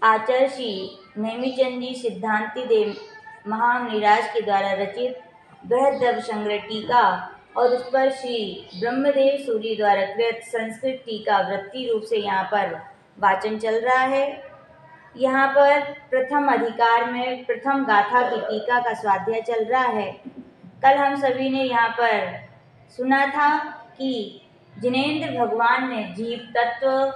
आचार्य श्री नेमिचंद जी सिद्धांति देव महानिराज के द्वारा रचित बृहद्रव संग्रह टीका और उस पर श्री ब्रह्मदेव सूरी द्वारा कृत संस्कृत टीका वृत्ति रूप से यहाँ पर वाचन चल रहा है। यहाँ पर प्रथम अधिकार में प्रथम गाथा की टीका का स्वाध्याय चल रहा है। कल हम सभी ने यहाँ पर सुना था कि जिनेंद्र भगवान ने जीव तत्व,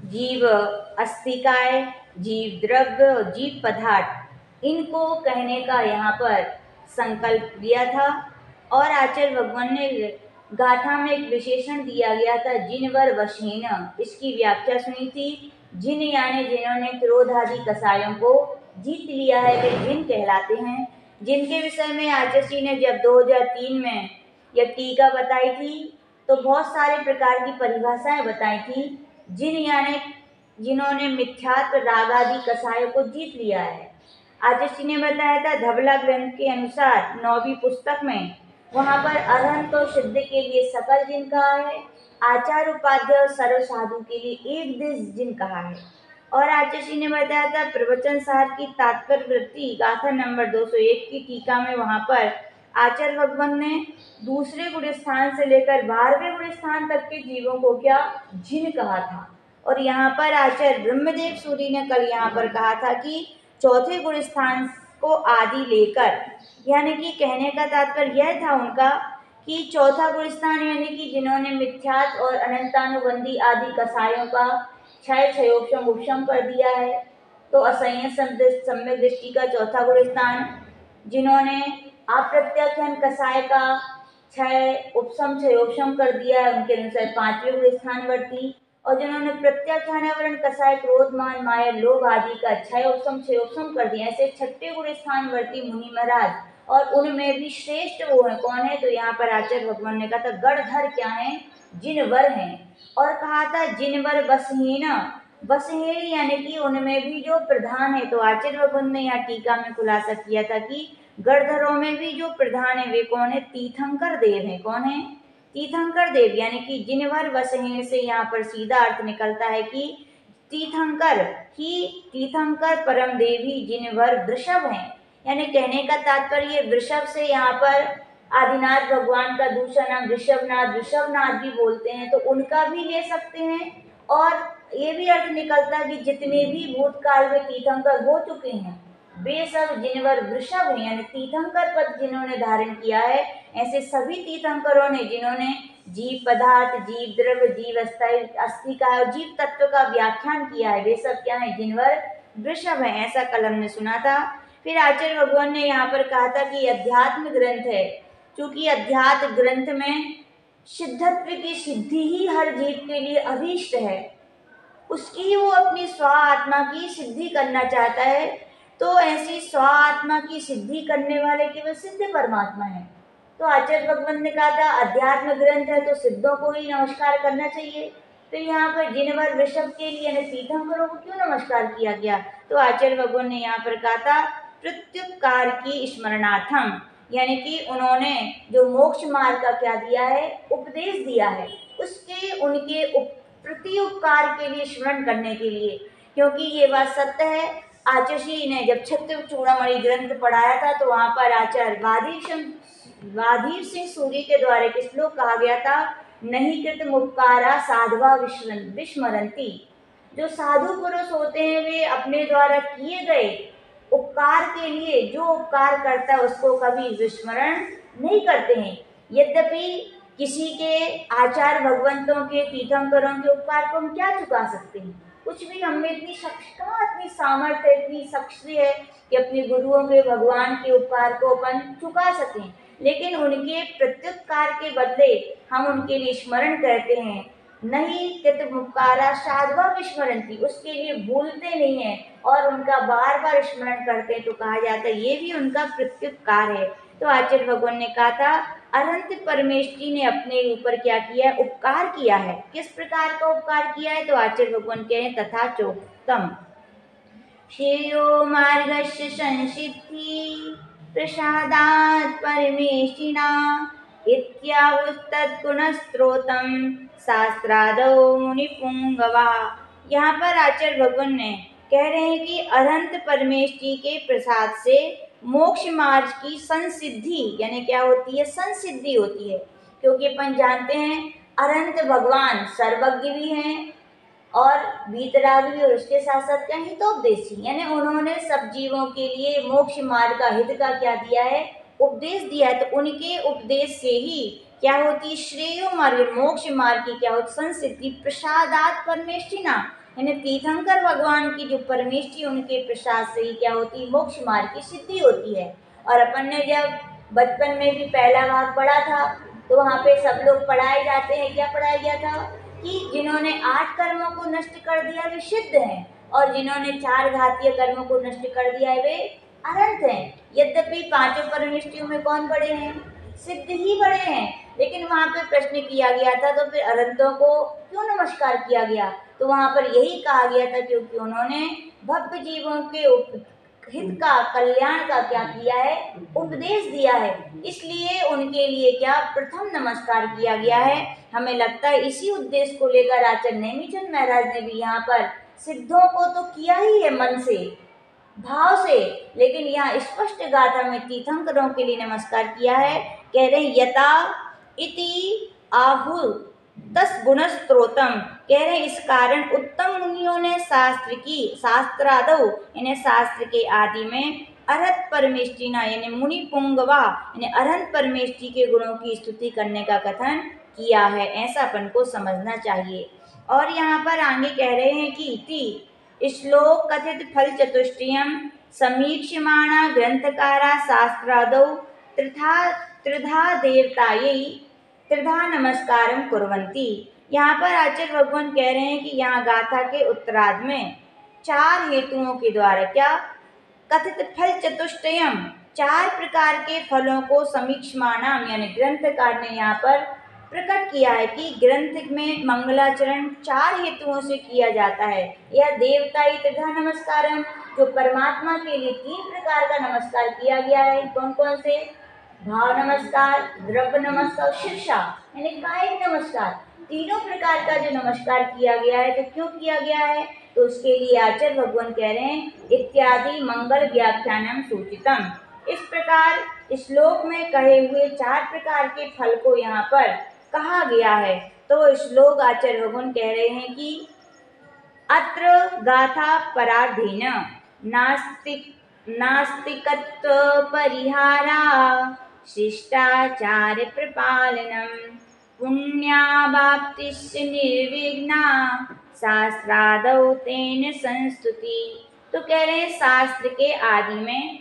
जीव अस्थिकाय, जीव द्रव्य और जीव पदार्थ इनको कहने का यहाँ पर संकल्प लिया था और आचार्य भगवान ने गाथा में एक विशेषण दिया गया था जिनवर वशीन, इसकी व्याख्या सुनी थी। जिन यानी जिन्होंने क्रोध आदि कसायों को जीत लिया है वे जिन कहलाते हैं। जिनके विषय में आचार्य जी ने जब 2003 में यह टीका बताई थी तो बहुत सारे प्रकार की परिभाषाएं बताई थी। जिन यानी जिन्होंने मिथ्यात्व राग आदि कसायों को जीत लिया है। आचार्य जी ने बताया था धवला ग्रंथ के अनुसार 9वीं पुस्तक में वहाँ पर अरहंत और सिद्ध के लिए सकल जिन कहा है, आचार्य उपाध्याय और सर्व साधु के लिए एक देश जिन कहा है। और आचार्य जी ने बताया था प्रवचन सार की तात्पर्य वृत्ति गाथा नंबर 201 की टीका में वहाँ पर आचार्य भगवान ने दूसरे गुण स्थान से लेकर 12वें गुण स्थान तक के जीवों को क्या जिन कहा था। और यहाँ पर आचार्य ब्रह्मदेव सूरी ने कल यहाँ पर कहा था कि चौथे गुण स्थान को आदि लेकर, यानी कि कहने का तात्पर्य यह था उनका कि चौथा गुण स्थान यानी कि जिन्होंने मिथ्यात्व और अनंतानुबंधी आदि कसायों का क्षय क्षयोपशम उपशम कर दिया है, तो असंयत सम्यक दृष्टि का चौथा गुण स्थान, जिन्होंने अप्रत्याख्यान कसाय का क्षय उपशम क्षयोपशम कर दिया है उनके अनुसार 5वें गुण स्थान वर्ती, और जिन्होंने प्रत्याख्यानावरण कसाय क्रोध मान माया लोभ आदि का क्षय उपशम क्षयोपशम कर दिया, ऐसे 6ठे गुण स्थान वर्ती मुनि महाराज, और उनमें भी श्रेष्ठ वो है कौन है, तो यहाँ पर आचार्य भगवान ने कहा था गणधर क्या है, जिनवर हैं, और कहा था जिनवर बसहीन, बसहीन यानी कि उनमें भी जो प्रधान है। तो आचार्य भगवान ने यहाँ टीका में खुलासा किया था कि गणधरों में भी जो प्रधान है वे कौन है, तीर्थंकर देव है। कौन है, तीर्थंकर देव, यानी कि जिनवर बसहीन से यहाँ पर सीधा अर्थ निकलता है कि तीर्थंकर ही तीर्थंकर परम देवी जिनवर वृषभ हैं, यानी कहने का तात्पर्य वृषभ से यहाँ पर आदिनाथ भगवान का दूसरा नाम ऋषभनाथ भी बोलते हैं, तो उनका भी ले सकते हैं। और ये भी अर्थ निकलता है कि जितने भी भूतकाल में तीर्थंकर हो चुके हैं वे सब जिनवर वृषभ हैं, यानी तीर्थंकर पद जिन्होंने धारण किया है, ऐसे सभी तीर्थंकरों ने जिन्होंने जीव पदार्थ, जीव द्रव्य, जीव अस्थिका और जीव तत्व का व्याख्यान किया है वे सब क्या है, जिनवर वृषभ है। ऐसा कल हमने सुना था। फिर आचार्य भगवान ने यहाँ पर कहा था कि अध्यात्म ग्रंथ है, क्योंकि अध्यात्म ग्रंथ में सिद्धत्व की सिद्धि ही हर जीव के लिए अभीष्ट है, उसकी वो अपनी स्व आत्मा की सिद्धि करना चाहता है, तो ऐसी स्व आत्मा की सिद्धि करने वाले केवल सिद्ध परमात्मा है। तो आचार्य भगवान ने कहा था अध्यात्म ग्रंथ है तो सिद्धों को ही नमस्कार करना चाहिए, तो यहाँ पर जिनवर वृषभ के लिए तीर्थंकरों को क्यों नमस्कार किया गया, तो आचार्य भगवान ने यहाँ पर कहा था प्रत्युपकार की स्मरणार्थम, यानी कि उन्होंने जो मोक्ष मार्ग का क्या दिया है, उपदेश दिया है, उसके उनके प्रति उपकार के लिए स्मरण करने के लिए, क्योंकि ये बात सत्य है। आचार्य जी ने जब छत्र चूड़ामणि ग्रंथ पढ़ाया था तो वहाँ पर आचार्य वाधीव सिंह सूरी के द्वारा एक श्लोक कहा गया था, नहीं कृत उपकारा साधवा विस्मरंती, जो साधु पुरुष होते हैं वे अपने द्वारा किए गए उपकार के लिए जो उपकार करता है उसको कभी विस्मरण नहीं करते हैं। यद्यपि किसी के आचार्य भगवंतों के तीर्थंकरों के उपकार को हम क्या चुका सकते हैं, कुछ भी। हमें इतनी इतनी सामर्थ्य, इतनी शक्ति है कि अपने गुरुओं के, भगवान के उपकार को अपन चुका सकें, लेकिन उनके प्रत्युपकार के बदले हम उनके लिए स्मरण करते हैं। नहीं कृत उपकारा साधवा विस्मरंती, उसके लिए भूलते नहीं है और उनका बार बार स्मरण करते हैं, तो कहा जाता है ये भी उनका प्रत्युपकार है। तो आचार्य भगवान ने कहा था अनंत परमेश्वरी ने अपने ऊपर क्या किया है, उपकार किया है। किस प्रकार का उपकार किया है, तो आचार्य भगवान कह रहे हैं तथा चोक्तम श्रेयो मार्गस्य संसिद्धि प्रसादात् परमेष्टिना इत्याहुस्तद्गुणस्त्रोतं शास्त्रादौ मुनिपुंगवा यहाँ पर आचार्य भगवान ने कह रहे हैं कि अनंत परमेष्टि के प्रसाद से मोक्ष मार्ग की संसिद्धि, यानी क्या होती है, संसिद्धि होती है। क्योंकि अपन जानते हैं अनंत भगवान सर्वज्ञ भी हैं और वीतरागी, और उसके साथ साथ क्या हितोपदेशी, यानी उन्होंने सब जीवों के लिए मोक्ष मार्ग का हित का क्या दिया है, उपदेश दिया है। तो उनके उपदेश से ही क्या होती है, श्रेयो मार्ग, मोक्ष मार्ग की क्या होती, संसिद्धि प्रसादात परमेष्टिना, यानी तीर्थंकर भगवान की जो परमेष्टि, उनके प्रसाद से ही क्या होती है, मोक्ष मार्ग की सिद्धि होती है। और अपन ने जब बचपन में भी पहला भाग पढ़ा था, तो वहाँ पे सब लोग पढ़ाए जाते हैं, क्या पढ़ाया गया था कि जिन्होंने 8 कर्मों को नष्ट कर दिया वे सिद्ध हैं, और जिन्होंने 4 घातीय कर्मों को नष्ट कर दिया है वे अनंत हैं। यद्यपि 5 परमेष्टियों में कौन बड़े हैं, सिद्ध ही बड़े हैं, लेकिन वहाँ पे प्रश्न किया गया था तो फिर अनंतों को क्यों नमस्कार किया गया, तो वहाँ पर यही कहा गया था क्योंकि उन्होंने भव्य जीवों के हित का, कल्याण का क्या किया है, उपदेश दिया है, इसलिए उनके लिए क्या प्रथम नमस्कार किया गया है। हमें लगता है इसी उद्देश्य को लेकर आचार्य नेमिचंद महाराज ने भी यहाँ पर सिद्धों को तो किया ही है मन से, भाव से, लेकिन यहाँ स्पष्ट गाथा में तीर्थंकरों के लिए नमस्कार किया है। कह रहे यथा इति आहु दस गुण स्त्रोतम, कह रहे इस कारण उत्तम मुनियों ने शास्त्रादौ, यानी शास्त्र के आदि में अरहत परमेष्टिना, यानी मुनि पुंगवा, यानी अरहत परमेष्टि के गुणों की स्तुति करने का कथन किया है, ऐसा अपन को समझना चाहिए। और यहाँ पर आगे कह रहे हैं कि इति श्लोक कथित फल चतुष्टयम समीक्षमाणा ग्रंथकारा शास्त्रादौ त्रिधा देवतायै त्रिधा नमस्कारम कुर्वन्ति। यहाँ पर आचार्य भगवान कह रहे हैं कि यहाँ गाथा के उत्तरार्ध में 4 हेतुओं के द्वारा क्या कथित फल चतुष्टयम, 4 प्रकार के फलों को समीक्षमाणम, यानी ग्रंथकार ने यहाँ पर प्रकट किया है कि ग्रंथ में मंगलाचरण 4 हेतुओं से किया जाता है। यह देवता त्रिधा नमस्कारम, जो परमात्मा के लिए 3 प्रकार का नमस्कार किया गया है, कौन कौन से, भाव नमस्कार, द्रव्य नमस्कार, शीर्षा यानी कायिक नमस्कार, तीनों प्रकार का जो नमस्कार किया गया है। तो क्यों किया गया है, तो उसके लिए आचार्य भगवान कह रहे हैं इत्यादि मंगल व्याख्यानम सूचितम, इस प्रकार श्लोक में कहे हुए 4 प्रकार के फल को यहाँ पर कहा गया है। तो श्लोक आचार्य भगवान कह रहे हैं कि अत्र गाथा पराधीन नास्तिकत्व परिहारा शिष्टाचार प्रपालनम पुण्यावाप्तिश्च निर्विघ्ना शास्त्रादौ तेन संस्तुति। तो कह रहे हैं शास्त्र के आदि में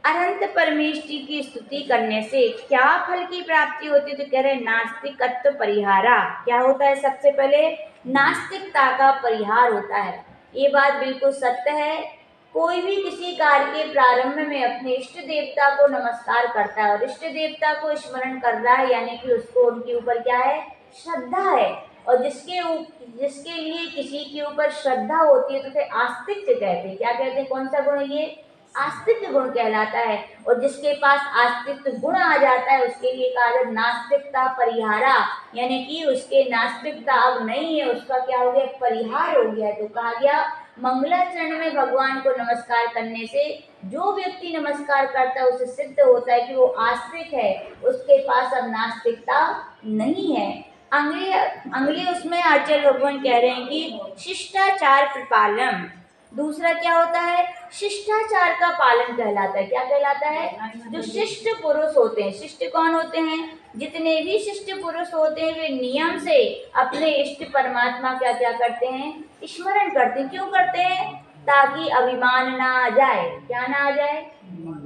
अनंत परमेष्टि की स्तुति करने से क्या फल की प्राप्ति होती है, तो कह रहे हैं नास्तिकत्व परिहारा, क्या होता है, सबसे पहले नास्तिकता का परिहार होता है। ये बात बिल्कुल सत्य है। कोई भी किसी कार्य के प्रारंभ में अपने इष्ट देवता को नमस्कार करता है और इष्ट देवता को स्मरण कर रहा है, यानी कि उसको उनके ऊपर क्या है, श्रद्धा है, और जिसके लिए किसी के ऊपर श्रद्धा होती है तो उसे आस्तिक्य कहते हैं। क्या कहते हैं, कौन सा गुण, ये आस्तिक गुण कहलाता है। और जिसके पास आस्तिक गुण आ जाता है उसके लिए कहा जाता नास्तिकता परिहारा, यानी कि उसके नास्तिकता अब नहीं है, उसका क्या हो गया, परिहार हो गया। तो कहा गया मंगलाचरण में भगवान को नमस्कार करने से जो व्यक्ति नमस्कार करता है उसे सिद्ध होता है कि वो आस्तिक है, उसके पास अब नास्तिकता नहीं है। अगले उसमें आचार्य भगवान कह रहे हैं कि शिष्टाचार प्रपालन, दूसरा क्या होता है, शिष्टाचार का पालन कहलाता है। क्या कहलाता है, जो शिष्ट पुरुष होते हैं, शिष्ट कौन होते हैं, जितने भी शिष्ट पुरुष होते हैं वे नियम से अपने इष्ट परमात्मा क्या क्या करते हैं, स्मरण करते हैं। क्यों करते हैं, ताकि अभिमान ना आ जाए, क्या ना आ जाए,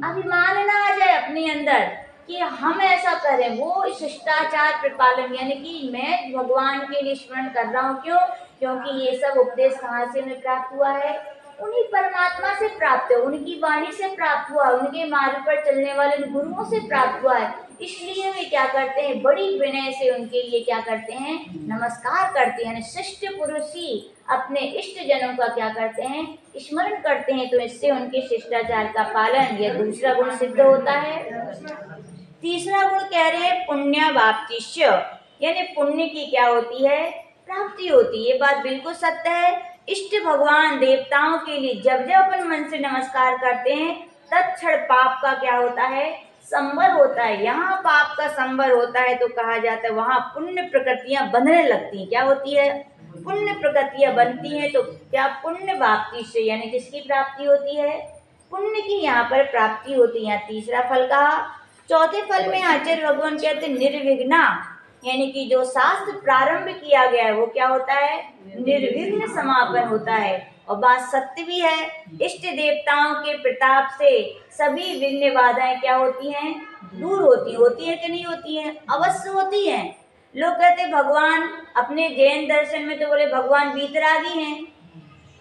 अभिमान ना आ जाए अपने अंदर कि हम ऐसा करें। वो शिष्टाचार प्रपालन, यानी कि मैं भगवान के लिए स्मरण कर रहा हूँ, क्यों, क्योंकि ये सब उपदेश कहाँ से हमें प्राप्त हुआ है, उन्हीं परमात्मा से प्राप्त है, उनकी वाणी से प्राप्त हुआ, उनके मार्ग पर चलने वाले गुरुओं से प्राप्त हुआ है। इसलिए वे क्या करते हैं, बड़ी विनय से उनके लिए क्या करते हैं, नमस्कार करते हैं। शिष्ट पुरुष ही अपने इष्ट जनों का क्या करते हैं, स्मरण करते हैं, तो इससे उनके शिष्टाचार का पालन, यह दूसरा गुण सिद्ध होता है। तीसरा गुण कह रहे हैं पुण्यावाप्तिश्च, यानी पुण्य की क्या होती है, प्राप्ति होती है। ये बात बिल्कुल सत्य है इष्ट भगवान देवताओं के लिए जब जब अपन मन से नमस्कार करते हैं तत्क्षण पाप का क्या होता है, संवर होता है। यहाँ पाप का संवर होता है तो कहा जाता है वहां पुण्य प्रकृतियां बनने लगती हैं। क्या होती है, पुण्य प्रकृतियां बनती हैं। तो क्या पुण्य प्राप्ति से यानी किसकी प्राप्ति होती है, पुण्य की यहाँ पर प्राप्ति होती है। तीसरा फल कहा। चौथे फल में आचार्य भगवान कहते निर्विघ्ना, यानी कि जो शास्त्र प्रारंभ किया गया है वो क्या होता है, निर्विघ्न समापन होता है। और बात सत्य भी है, इष्ट देवताओं के प्रताप से सभी विघ्न बाधाएं क्या होती हैं, दूर होती है कि नहीं होती है, अवश्य होती हैं। लोग कहते भगवान, अपने जैन दर्शन में तो बोले भगवान वीतरागी हैं,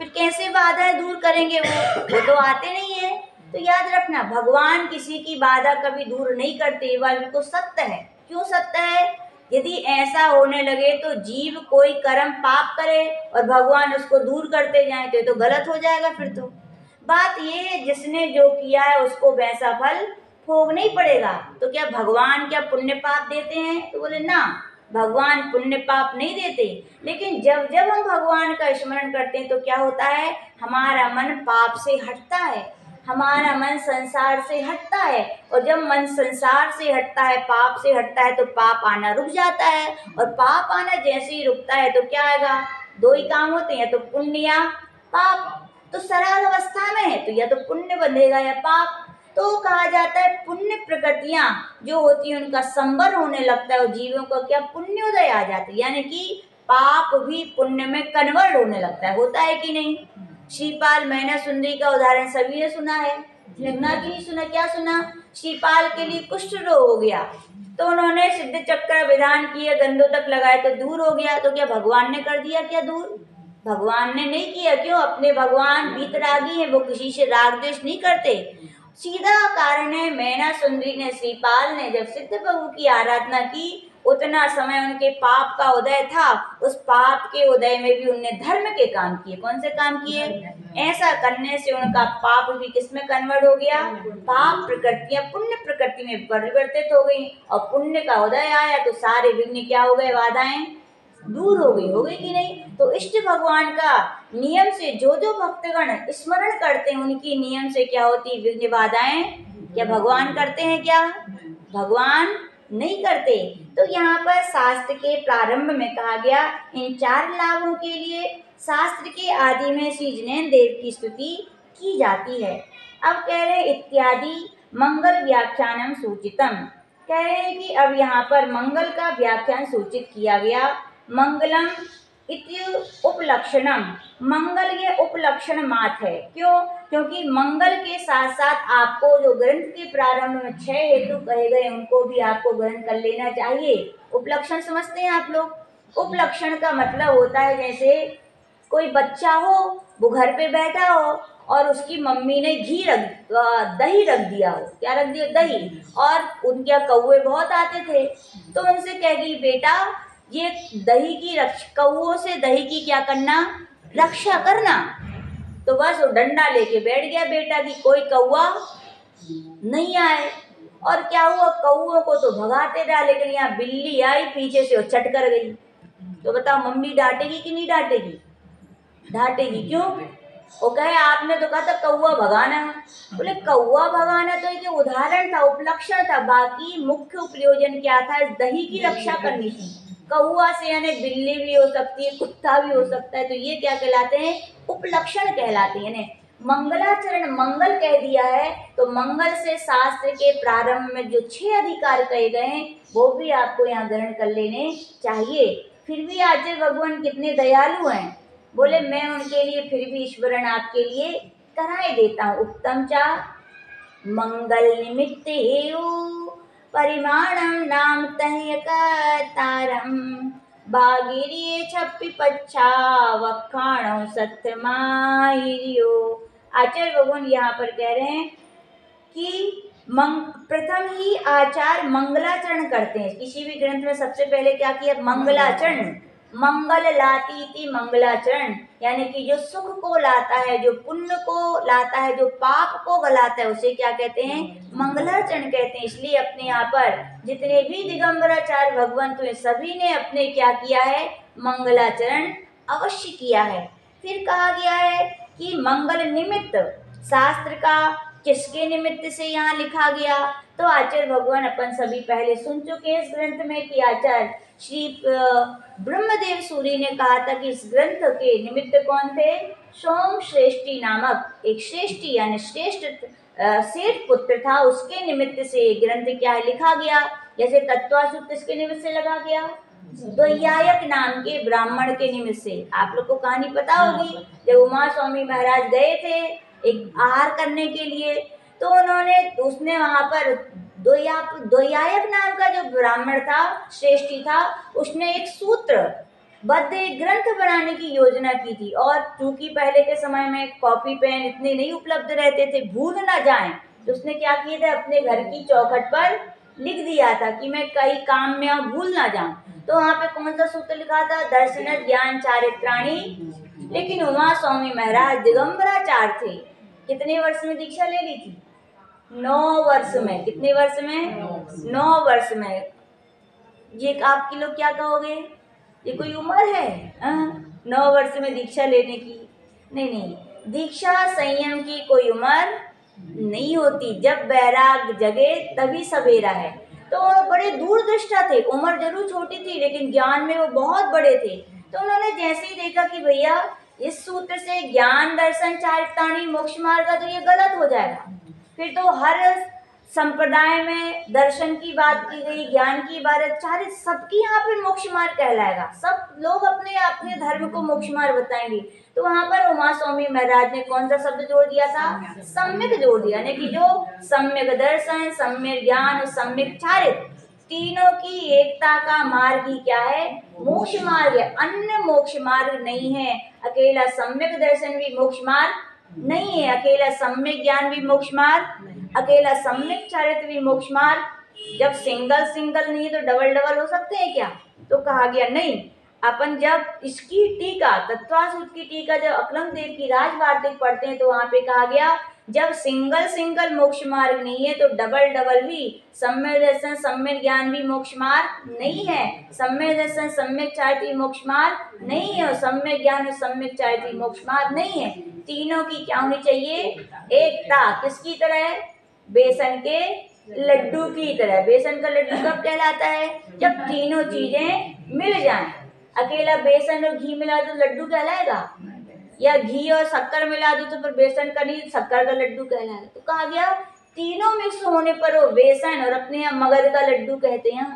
फिर कैसे बाधाएं दूर करेंगे, वो तो आते नहीं है। तो याद रखना भगवान किसी की बाधा कभी दूर नहीं करते, ये बात बिल्कुल सत्य है। क्यों सत्य है, यदि ऐसा होने लगे तो जीव कोई कर्म पाप करे और भगवान उसको दूर करते जाएं तो ये तो गलत हो जाएगा। फिर तो बात ये है जिसने जो किया है उसको वैसा फल भोगना ही पड़ेगा। तो क्या भगवान क्या पुण्य पाप देते हैं, तो बोले ना, भगवान पुण्य पाप नहीं देते। लेकिन जब जब हम भगवान का स्मरण करते हैं तो क्या होता है, हमारा मन पाप से हटता है, हमारा मन संसार से हटता है। और जब मन संसार से हटता है, पाप से हटता है, तो पाप आना रुक जाता है। और पाप आना जैसे ही रुकता है तो क्या आएगा, दो ही काम होते हैं, तो पुण्य या पाप। तो सराग अवस्था में है तो या तो पुण्य बनेगा या पाप। तो कहा जाता है पुण्य प्रकृतियां जो होती है उनका संवर होने लगता है और जीवों का क्या पुण्योदय आ जाता है, यानी कि पाप भी पुण्य में कन्वर्ट होने लगता है। होता है कि नहीं। श्रीपाल मैना सुंदरी का उदाहरण सभी ने सुना है, सुना कि नहीं सुना, क्या सुना। श्रीपाल के लिए कुष्ठ रोग हो गया तो उन्होंने सिद्ध चक्र विधान किए, गंधों तक लगाए तो दूर हो गया। तो क्या भगवान ने कर दिया क्या दूर, भगवान ने नहीं किया। क्यों, अपने भगवान वीतरागी हैं, वो किसी से राग द्वेष नहीं करते। सीधा कारण है मैना सुंदरी ने, श्रीपाल ने जब सिद्ध प्रभु की आराधना की उतना समय उनके पाप का उदय था, उस पाप के उदय में भी उनने धर्म के काम किए। कौन से काम किए, ऐसा करने से उनका पाप भी किस में कन्वर्ट हो गया, पाप प्रकृतियां पुण्य प्रकृति में परिवर्तित हो गई। और पुण्य का उदय आया तो सारे विघ्न क्या हो गए, बाधाएं दूर हो गई कि नहीं। तो इष्ट भगवान का नियम से जो जो भक्तगण स्मरण करते हैं उनकी नियम से क्या होती, विघ्न बाधाएं क्या भगवान करते हैं, क्या भगवान नहीं करते। तो यहाँ पर शास्त्र के प्रारंभ में कहा गया इन 4 लाभों के लिए शास्त्र के आदि में श्री जिनेन्द्र देव की स्तुति की जाती है। अब कह रहे इत्यादि मंगल व्याख्यानम सूचितम, कह रहे हैं कि अब यहाँ पर मंगल का व्याख्यान सूचित किया गया। मंगलम इति उपलक्षणम, मंगल ये उपलक्षण मात्र है। क्यों, क्योंकि मंगल के साथ साथ आपको जो ग्रंथ के प्रारंभ में 6 हेतु कहे गए उनको भी आपको ग्रहण कर लेना चाहिए। उपलक्षण समझते हैं आप लोग, उपलक्षण का मतलब होता है जैसे कोई बच्चा हो, वो घर पे बैठा हो और उसकी मम्मी ने दही रख दिया हो, क्या रख दिया, दही, और उनके कौवे बहुत आते थे तो उनसे कहेगी बेटा ये दही की कौवों से दही की क्या करना, रक्षा करना। तो बस वो डंडा लेके बैठ गया बेटा की कोई कौवा नहीं आए। और क्या हुआ, कौवों को तो भगाते रहा, लेकिन यहाँ बिल्ली आई पीछे से वो चट कर गई। तो बताओ मम्मी डांटेगी कि नहीं डांटेगी, डांटेगी। क्यों, वो कहे आपने तो कहा था कौवा भगाना है। बोले कौवा भगाना तो एक उदाहरण था, उपलक्षण था, बाकी मुख्य उपयोजन क्या था, इस दही की रक्षा करनी थी। कौवा से यानी बिल्ली भी हो सकती है, कुत्ता भी हो सकता है, तो ये क्या कहलाते हैं, उपलक्षण कहलाते हैं। मंगलाचरण मंगल कह दिया है तो मंगल से शास्त्र के प्रारंभ में जो 6 अधिकार कहे गए हैं वो भी आपको यहाँ ग्रहण कर लेने चाहिए। फिर भी आचार्य भगवान कितने दयालु हैं, बोले मैं उनके लिए फिर भी स्मरण आपके लिए कराए देता हूँ। उत्तम चा मंगल निमित्त परिमाणम नाम तारम बागिरिये छप्पी पच्छा वखाणो सत्यमाइरियो। आचार्य भगवान यहाँ पर कह रहे हैं कि प्रथम ही आचार मंगलाचरण करते हैं। किसी भी ग्रंथ में सबसे पहले क्या किया, मंगलाचरण, मंगल लाती थी मंगलाचरण, यानी कि जो सुख को लाता है, जो पुण्य को लाता है, जो पाप को गलाता है उसे क्या कहते हैं, मंगलाचरण कहते हैं। इसलिए अपने यहाँ पर जितने भी दिगंबराचार्य भगवंत हुए सभी ने अपने क्या किया है, मंगलाचरण अवश्य किया है। फिर कहा गया है कि मंगल निमित्त, शास्त्र का किसके निमित्त से यहाँ लिखा गया, तो आचार्य भगवान अपन सभी पहले सुन चुके हैं इस ग्रंथ में कि आचार्य श्री ब्रह्मदेव सूरी ने कहा था कि इस ग्रंथ के निमित्त कौन थे, सोम श्रेष्ठी नामक एक श्रेष्ठी यानी श्रेष्ठ सेठ पुत्र था, उसके निमित्त से ग्रंथ क्या है लिखा गया। जैसे तत्वासुत किसके निमित्त से लगा गया, द्वैयायक नाम के ब्राह्मण के निमित्त से। आप लोग को कहानी पता होगी, जब उमा स्वामी महाराज गए थे एक आहार करने के लिए, तो उसने वहां पर द्वैयायक नाम का जो ब्राह्मण था, श्रेष्ठी था, उसने एक सूत्र बद्ध एक ग्रंथ बनाने की योजना की थी। और चूंकि पहले के समय में कॉपी पेन इतने नहीं उपलब्ध रहते थे, भूल ना जाएं, तो उसने क्या किया था, अपने घर की चौखट पर लिख दिया था कि मैं कई काम में भूल ना जाऊं। तो वहां पे कौन सा सूत्र लिखा था, दर्शन ज्ञान चारित्राणी। लेकिन उमा स्वामी महाराज दिगंबराचार्य थे, कितने वर्ष में दीक्षा ले ली थी, 9 वर्ष में। कितने वर्ष में, 9 वर्ष में। ये आपके लोग क्या कहोगे, ये कोई उम्र है 9 वर्ष में दीक्षा लेने की? नहीं, दीक्षा संयम की कोई उम्र नहीं होती, जब बैराग जगे तभी सवेरा है। तो बड़े दूरदृष्टा थे, उम्र जरूर छोटी थी लेकिन ज्ञान में वो बहुत बड़े थे। तो उन्होंने जैसे ही देखा कि भैया इस सूत्र से ज्ञान दर्शन चारित्राणी मोक्ष मार्ग का, तो ये गलत हो जाएगा। फिर तो हर संप्रदाय में दर्शन की बात की गई, ज्ञान की बात, चार सबकी यहाँ पे मोक्ष मार्ग कहलाएगा, सब लोग अपने अपने धर्म को मोक्ष मार्ग बताएंगे। तो वहां पर उमा स्वामी महाराज ने कौन सा शब्द जोड़ दिया था, सम्यक जोड़ दिया, यानी कि जो सम्यक दर्शन, सम्यक ज्ञान और सम्यक चारित्र, तीनों की एकता का मार्ग ही क्या है, मोक्ष मार्ग है। अन्य मोक्ष मार्ग नहीं है। अकेला सम्यक दर्शन भी मोक्ष मार्ग नहीं है, अकेला सम्यक ज्ञान भी मोक्ष मार्ग, अकेला सम्यक चारित्र भी मोक्ष मार्ग। जब सिंगल नहीं है तो डबल हो सकते हैं क्या? तो कहा गया नहीं, अपन जब इसकी टीका, तत्वासुत की टीका जब अकलंग देव की राजवार्तिक पढ़ते हैं, तो वहां पे कहा गया जब सिंगल मोक्ष मार्ग नहीं है तो डबल भी सम्यक दर्शन सम्यक ज्ञान भी मोक्ष मार्ग नहीं है, सम्यक दर्शन सम्यक चारित्र मोक्ष मार्ग नहीं है, और सम्यक ज्ञान और सम्यक चारित्र मोक्ष मार्ग नहीं है। तीनों की क्या होनी चाहिए, एकता। किसकी तरह है, बेसन के लड्डू की तरह। बेसन का लड्डू कब कहलाता है, जब तीनों चीजें मिल जाएं। अकेला बेसन और घी मिला तो लड्डू कहलाएगा, या घी और शक्कर मिला दो तो फिर बेसन का नहीं शक्कर का लड्डू कहलाएगा। तो कहा गया तीनों मिक्स होने पर वो बेसन और अपने यहाँ मगध का लड्डू कहते हैं,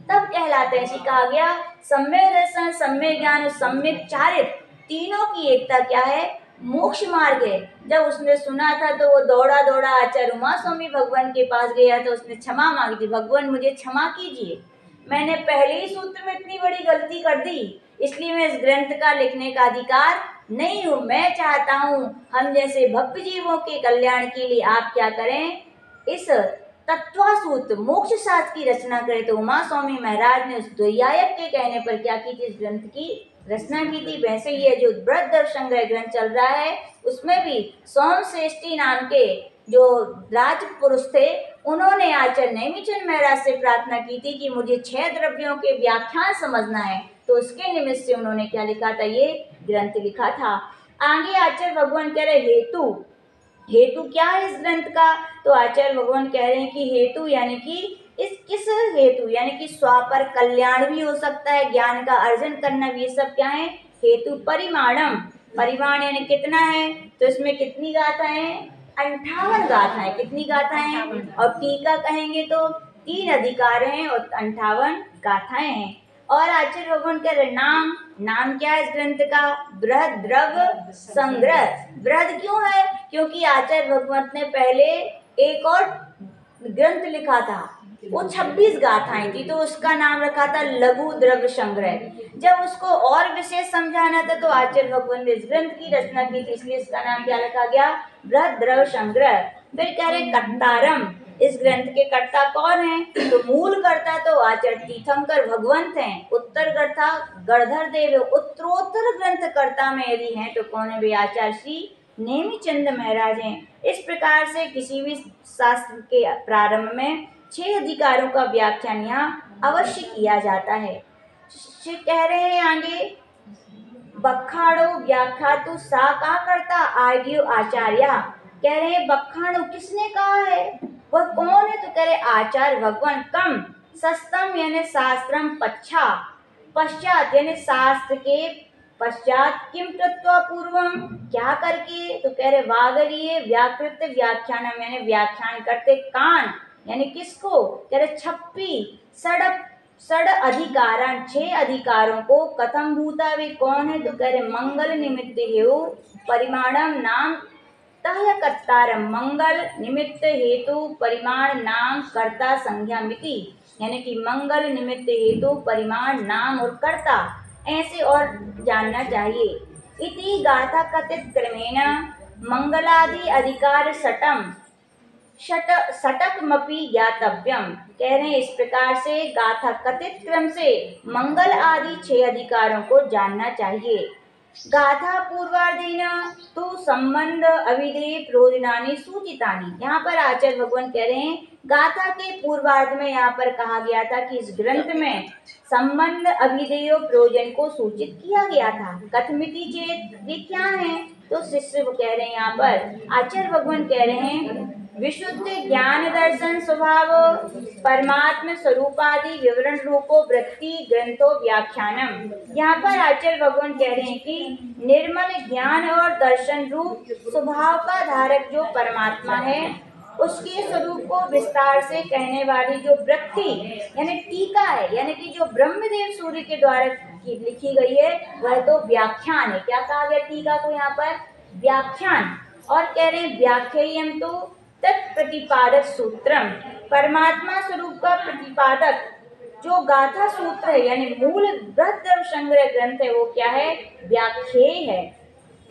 तब कहलाते हैं। इसी कहा गया सम्यक दर्शन सम्यक ज्ञान और सम्यक चारित्र, तीनों की एकता क्या है, मोक्ष मार्ग है। जब उसने सुना था तो वो दौड़ा आचार्य उमा स्वामी भगवान के पास गया, तो उसने क्षमा मांगी थी, भगवान मुझे क्षमा कीजिए, मैंने पहले ही सूत्र में इतनी बड़ी गलती कर दी, इसलिए मैं इस ग्रंथ का लिखने का अधिकार नहीं हूँ। मैं चाहता हूँ हम जैसे भक्त जीवों के कल्याण के लिए आप क्या करें, इस तत्वासूत मोक्ष शास्त्र की रचना करें। तो उमा स्वामी महाराज ने उस द्वैयायक के कहने पर क्या की थी, इस ग्रंथ की रचना की थी। वैसे ये जो बृहद्रव संग्रह ग्रंथ चल रहा है, उसमें भी सोम श्रेष्ठी नाम के जो राजपुरुष थे, उन्होंने आचार्य नेमिचंद महाराज से प्रार्थना की थी कि मुझे 6 द्रव्यों के व्याख्यान समझना है, तो उसके निमित्त से उन्होंने क्या लिखा था, ये ग्रंथ लिखा था। आगे आचार्य भगवान कह रहे हेतु क्या है इस ग्रंथ का, तो आचार्य भगवान कह रहे हैं कि हेतु यानी कि इस किस हेतु, यानी कि स्वापर कल्याण भी हो सकता है, ज्ञान का अर्जन करना भी, ये सब क्या है हेतु। परिमाणम, परिमाण यानी कितना है, तो इसमें कितनी गाथाएं, 58 गाथाएं। कितनी गाथाएं, और टीका कहेंगे तो 3 अधिकार हैं और 58 गाथाएं हैं। और आचार्य भगवान कह रहे नाम क्या है इस ग्रंथ का, बृहद्रव संग्रह। बृहद क्यों है, क्योंकि आचार्य भगवत ने पहले एक और ग्रंथ लिखा था, वो 26 गाथाएं थी, तो उसका नाम रखा था लघु द्रव्य संग्रह। जब उसको और विशेष समझाना था तो आचार्य भगवान ने इस ग्रंथ की रचना की थी, इसलिए इसका नाम क्या रखा गया, बृहद्रव संग्रह। फिर कह रहे कर्तारम, इस ग्रंथ के कर्ता कौन है, तो मूल कर्ता तो आचार्य तीर्थंकर भगवंत हैं, उत्तर कर्ता गणधर देव, उत्तरोत्तर ग्रंथ कर्ता में यदि हैं तो कौन है, वे आचार्य श्री नेमिचंद महाराज हैं। इस प्रकार से किसी भी शास्त्र के प्रारंभ में 6 अधिकारों का व्याख्यान यहाँ अवश्य किया जाता है। कह रहे हैं आगे बखाड़ो व्याख्यातु सा का करता आर्यो आचार्य। कह रहे हैं बखाड़ो किसने कहा है, वह कौन है, तो कह रहे आचार्य भगवान। कम सस्तम यानी शास्त्रम पश्चात यानी शास्त्र के पश्चात, किम कृत्वा पूर्वम क्या करके, तो कह रहे वागरीय व्याकृत व्याख्यानम यानी व्याख्यान करते कान यानी किसको, कह रहे छप्पी षड अधिकारण 6 अधिकारों को कथम भूता वे कौन है, तो कह रहे मंगल निमित्त हेतु परिमाणम नाम तह कर्तारम। मंगल निमित्त हेतु परिमाण नाम कर्ता संज्ञा मिति, यानी कि मंगल निमित्त हेतु परिमाण नाम और कर्ता ऐसे और जानना चाहिए। इति गाथा कथित क्रमेण मंगलादि अधिकार शतकमपि ज्ञातव्यम। कह रहे हैं इस प्रकार से गाथा कथित क्रम से मंगल आदि 6 अधिकारों को जानना चाहिए। गाथा पूर्वार्धेन तो संबंध अविधेय प्रयोजनानि सूचितानि। यहाँ पर आचार्य भगवान कह रहे हैं गाथा के पूर्वार्ध में यहाँ पर कहा गया था कि इस ग्रंथ में संबंध अविधेय प्रयोजन को सूचित किया गया था। कथमिति चेत वे क्या है, तो शिष्य वो कह रहे हैं यहाँ पर आचार्य भगवान कह रहे हैं विशुद्ध ज्ञान दर्शन स्वभाव परमात्म स्वरूपादि विवरण रूपो वृत्ति ग्रंथो व्याख्यानम। यहाँ पर आचार्य भगवान कह रहे हैं कि निर्मल ज्ञान और दर्शन रूप स्वभाव का धारक जो परमात्मा है, उसके स्वरूप को विस्तार से कहने वाली जो वृत्ति यानी टीका है, यानी कि जो ब्रह्मदेव सूर्य के द्वारा लिखी गई है, वह तो व्याख्यान है। क्या कहा गया टीका को यहाँ पर, व्याख्यान। और कह रहे हैं व्याख्यायम तो तत्प्रतिपादक सूत्रम, परमात्मा स्वरूप का प्रतिपादक जो गाथा सूत्र है यानी मूल बृहद्रव संग्रह ग्रंथ है, वो क्या है, व्याख्येय है।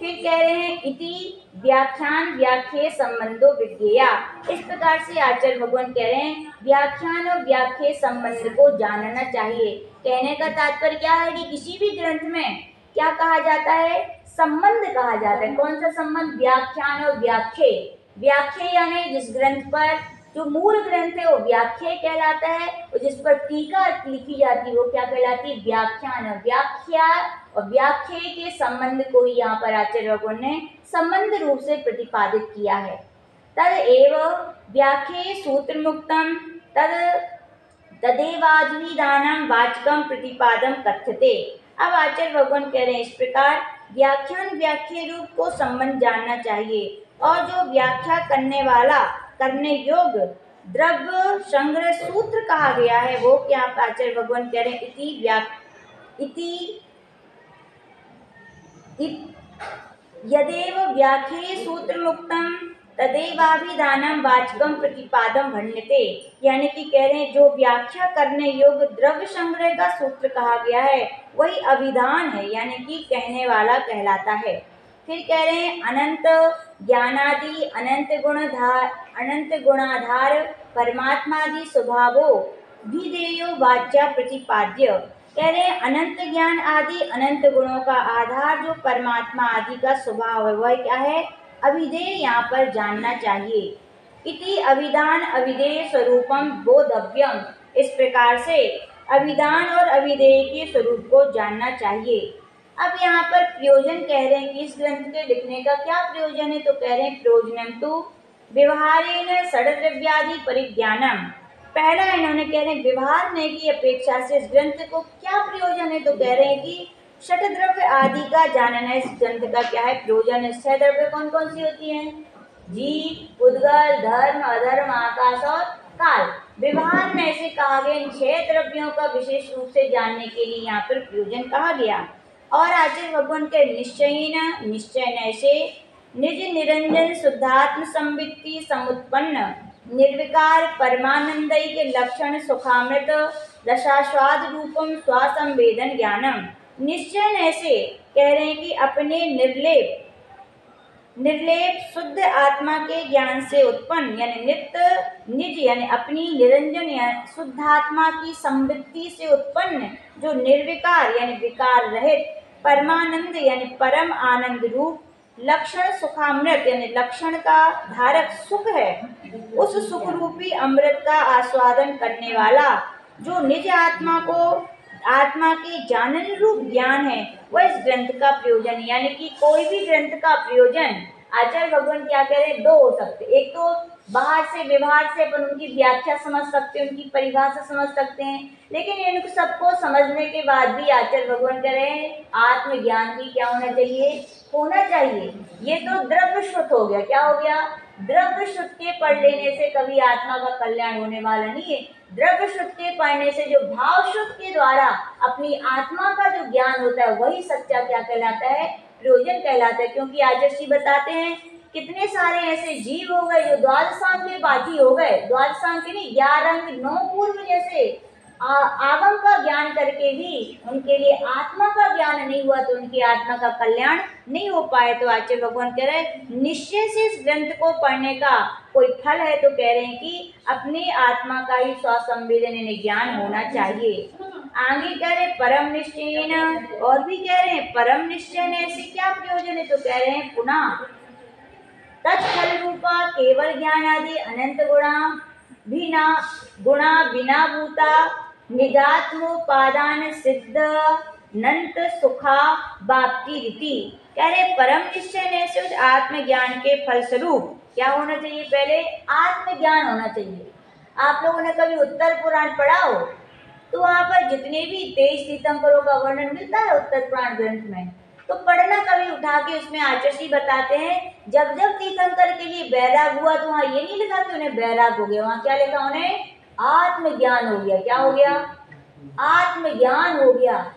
फिर कह रहे हैं इति व्याख्यान व्याख्येय संबंधो विज्ञेया। इस प्रकार से आचार्य भगवान कह रहे हैं व्याख्यान और व्याख्येय संबंध को जानना चाहिए। कहने का तात्पर्य क्या है कि किसी भी ग्रंथ में क्या कहा जाता है, संबंध कहा जाता है। कौन सा संबंध, व्याख्यान और व्याख्येय। व्याख्येय यानी जिस ग्रंथ पर जो मूल ग्रंथ है वो व्याख्येय कहलाता है, और जिस पर टीका लिखी जाती है वो क्या कहलाती है, व्याख्यान। और व्याख्या और व्याख्येय के संबंध को ही यहाँ पर आचार्य भगवान ने संबंध रूप से प्रतिपादित किया है। तद एव व्याख्येय सूत्र मुक्तम तदेवाद्विदानम वाचकम प्रतिपादम कथ्यते। अब आचार्य भगवान कह रहे हैं इस प्रकार व्याख्यान व्याख्येय रूप को संबंध जानना चाहिए, और जो व्याख्या करने योग्य द्रव्य संग्रह सूत्र कहा गया है वो क्या आचार्य भगवान कह रहे हैं यदेव व्याख्येय सूत्र मुक्तम तदेवाभिधानम वाचकम प्रतिपादम वर्ण्यते। यानी कि कह रहे हैं जो व्याख्या करने योग्य द्रव्य संग्रह का सूत्र कहा गया है वही अभिधान है, यानी कि कहने वाला कहलाता है। फिर कह रहे हैं अनंत ज्ञानादि अनंत गुणाधार परमात्मादि स्वभावो विधेयो वाच्या प्रतिपाद्य। कह रहे हैं अनंत ज्ञान आदि अनंत गुणों का आधार जो परमात्मा आदि का स्वभाव है वह क्या है, अविधेय यहाँ पर जानना चाहिए। इति अभिधान अविधेय स्वरूपम बोधव्यम। इस प्रकार से अभिधान और अविधेय के स्वरूप को जानना चाहिए। अब यहाँ पर प्रयोजन कह रहे हैं कि इस ग्रंथ के लिखने का क्या प्रयोजन है, तो कह रहे हैं प्रयोजनम तो व्यवहारेण षड्द्रव्यादि परिज्ञानम। पहला इन्होंने कह रहे हैं व्यवहार की अपेक्षा से इस ग्रंथ को क्या प्रयोजन है, तो कह रहे हैं कि षट्द्रव्य आदि का जानना इस ग्रंथ का क्या है, प्रयोजन है। 6 द्रव्य कौन कौन सी होती हैं, जीव, उद्गल, धर्म, अधर्म, आकाश और काल। व्यवहार में ऐसे कहा गया इन 6 द्रव्यों का विशेष रूप से जानने के लिए यहाँ पर प्रयोजन कहा गया। और आचार्य भगवान के निश्चय से निज निरंजन शुद्धात्म संवित्ति समुत्पन्न निर्विकार परमानंदई के लक्षण सुखामृत रसास्वाद रूपम स्वासंवेदन ज्ञानम। निश्चय से कह रहे हैं कि अपने निर्लेप शुद्ध आत्मा के ज्ञान से उत्पन्न यानी निज यानी अपनी निरंजन यानी शुद्ध आत्मा की संवृत्ति से उत्पन्न जो निर्विकार यानी विकार रहित परमानंद यानी परम आनंद रूप लक्षण सुखामृत यानी लक्षण का धारक सुख है, उस सुख रूपी अमृत का आस्वादन करने वाला जो निज आत्मा को आत्मा के जानन रूप ज्ञान है वह इस ग्रंथ का प्रयोजन, यानी कि कोई भी ग्रंथ का प्रयोजन आचार्य भगवान क्या कह रहे हैं, दो हो सकते। एक तो बाहर से व्यवहार से अपन उनकी व्याख्या समझ सकते हैं, उनकी परिभाषा समझ सकते हैं, लेकिन इन सबको समझने के बाद भी आचार्य भगवान कह रहे हैं आत्मज्ञान भी क्या होना चाहिए, होना चाहिए। ये तो द्रव्य शुद्ध हो गया, क्या हो गया, द्रव्य शुद्ध के पढ़ लेने से कभी आत्मा का कल्याण होने वाला नहीं है। द्रव्य शुद्ध के पढ़ने से जो भाव शुद्ध के द्वारा अपनी आत्मा का जो ज्ञान होता है वही सच्चा क्या कहलाता है, प्रयोजन कहलाता है। क्योंकि आचार्य जी बताते हैं कितने सारे ऐसे जीव हो गए जो द्वादशांग के पाठी हो गए, द्वादशांग के नहीं 11 अंग 9 पूर्व जैसे आगम का ज्ञान करके भी उनके लिए आत्मा का ज्ञान नहीं हुआ, तो उनकी आत्मा का कल्याण नहीं हो पाए। तो आचार्य भगवान कह रहे हैं निश्चय से इस ग्रंथ को पढ़ने का कोई फल है, तो कह रहे हैं कि अपनी आत्मा का ही स्वसंवेदन ज्ञान होना चाहिए। आगे कह रहे परम निश्चय, और भी कह रहे हैं परम निश्चय ने ऐसे क्या प्रयोजन है, तो कह रहे हैं पुनः तत्फल रूपा केवल ज्ञान आदि अनंत गुणा बिना भूता निजात्मोपादान सिद्ध नंत सुखा बाप्ति रीति। कह रहे परम निश्चय ने से आत्मज्ञान के फलस्वरूप क्या होना चाहिए, पहले आत्मज्ञान होना चाहिए। आप लोगों ने कभी उत्तर पुराण पढ़ा हो तो वहां पर जितने भी 23 तीर्थंकरों का वर्णन मिलता है उत्तर पुराण ग्रंथ में, तो पढ़ना कभी उठा के, उसमें आचार्य जी बताते हैं जब जब तीर्थंकर के लिए बैराग हुआ तो वहां ये नहीं लिखा कि उन्हें बैराग हो गया, वहां क्या लिखा, उन्हें आत्मज्ञान हो गया। क्या हो गया, आत्मज्ञान हो गया।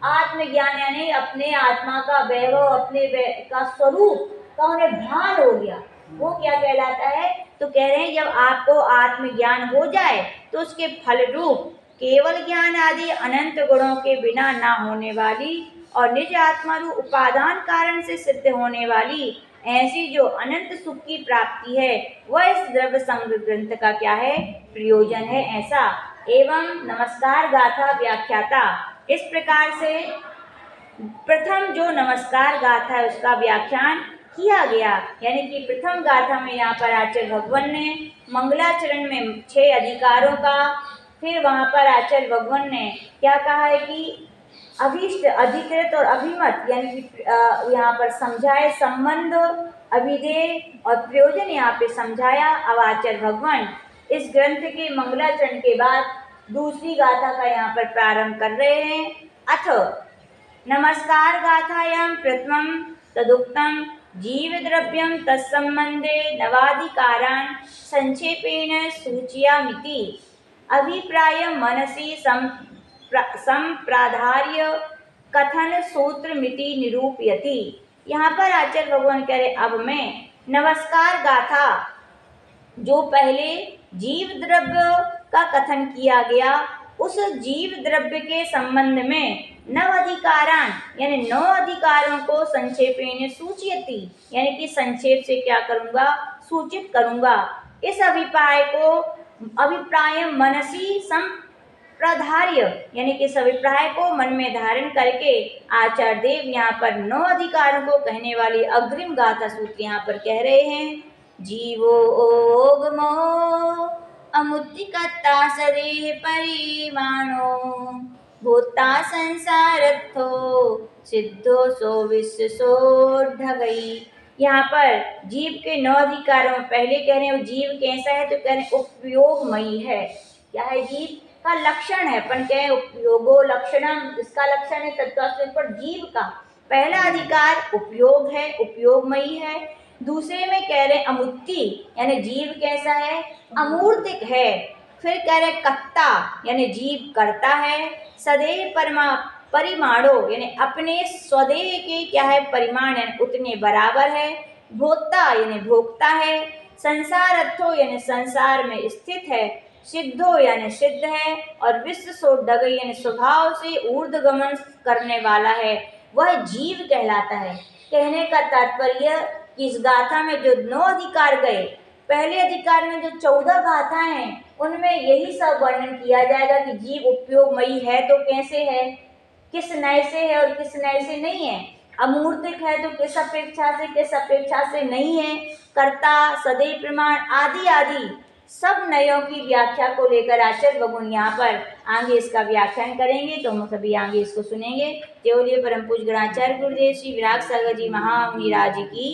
आत्मज्ञान यानी अपने आत्मा का वैभव, अपने का स्वरूप का उन्हें भान हो गया, वो क्या कहलाता है। तो कह रहे हैं जब आपको आत्मज्ञान हो जाए तो उसके फल रूप केवल ज्ञान आदि अनंत गुणों के बिना ना होने वाली और निज आत्मा रूप उपादान कारण से सिद्ध होने वाली ऐसी जो अनंत सुख की प्राप्ति है वह इस द्रव्य संग्रह ग्रंथ का क्या है, प्रयोजन है। ऐसा एवं नमस्कार गाथा व्याख्याता, इस प्रकार से प्रथम जो नमस्कार गाथा है उसका व्याख्यान किया गया। यानी कि प्रथम गाथा में यहाँ पर आचार्य भगवान ने मंगलाचरण में 6 अधिकारों का, फिर वहाँ पर आचार्य भगवान ने क्या कहा है कि अभीष्ट अधिकृत और अभिमत, यानी कि यहाँ पर समझाए संबंध, अभिधेय और प्रयोजन यहाँ पे समझाया। अब आचार्य भगवान इस ग्रंथ के मंगलाचरण के बाद दूसरी गाथा का यहाँ पर प्रारंभ कर रहे हैं। अथ नमस्कार गाथायां प्रथमं तदुक्तं जीव द्रव्यं तत्संबंधे नवाधिकारान् संक्षेपेण सूचयामिति अभिप्राय मनसी संप्राधार्य कथन सूत्रमिति निरूपयति। यहाँ पर आचार्य भगवान कह रहे अब मैं नमस्कार गाथा, जो पहले जीव द्रव्य का कथन किया गया, उस जीव द्रव्य के संबंध में नव अधिकारान यानी 9 अधिकारों को संक्षेपेण सूचयति, यानी कि संक्षेप से क्या करूँगा, सूचित करूँगा। इस अभिप्राय मनसी संप्रधार्य, यानी कि इस अभिप्राय को मन में धारण करके आचार्य देव यहाँ पर 9 अधिकारों को कहने वाली अग्रिम गाथा सूत्र यहाँ पर कह रहे हैं। जीवोगमो अमुत्तिकता सदेह परिमाणो भूता संसारत्थो सिद्धो सो विश्व सो ढगई। यहाँ पर जीव के 9 अधिकारों में पहले कह रहे हैं जीव कैसा है, तो कह रहे हैं उपयोगमयी है। क्या है, जीव का लक्षण है, अपन कहें उपयोगो लक्षणम, इसका लक्षण है तत्वास्त्र पर जीव का पहला अधिकार उपयोग है, उपयोगमयी है। दूसरे में कह रहे अमुत्ति यानी जीव कैसा है, अमूर्तिक है। फिर कह रहे कत्ता यानी जीव करता है। सदैव परिमाणो यानी अपने स्वदेह के क्या है, परिमाण यानी उतने बराबर है। भोक्ता यानी भोक्ता है। संसारत्थो यानी संसार में स्थित है। सिद्धो यानी सिद्ध है। और विश्व सोढग यानी स्वभाव से ऊर्ध्वगमन करने वाला है, वह जीव कहलाता है। कहने का तात्पर्य कि इस गाथा में जो 9 अधिकार गए, पहले अधिकार में जो 14 गाथाएं हैं उनमें यही सब वर्णन किया जाएगा कि जीव उपयोगमयी है तो कैसे है, किस नए से है और किस नए से नहीं है, अमूर्तिक है तो किस अपेक्षा से नहीं है, कर्ता सदैव प्रमाण आदि आदि सब नयों की व्याख्या को लेकर आचार्य बगुन यहाँ पर आगे इसका व्याख्यान करेंगे, तो हम सभी आगे इसको सुनेंगे। केवलिए परम पूज्य गणाचार्य गुरुदेव श्री विराग सागर जी महामुनि राज की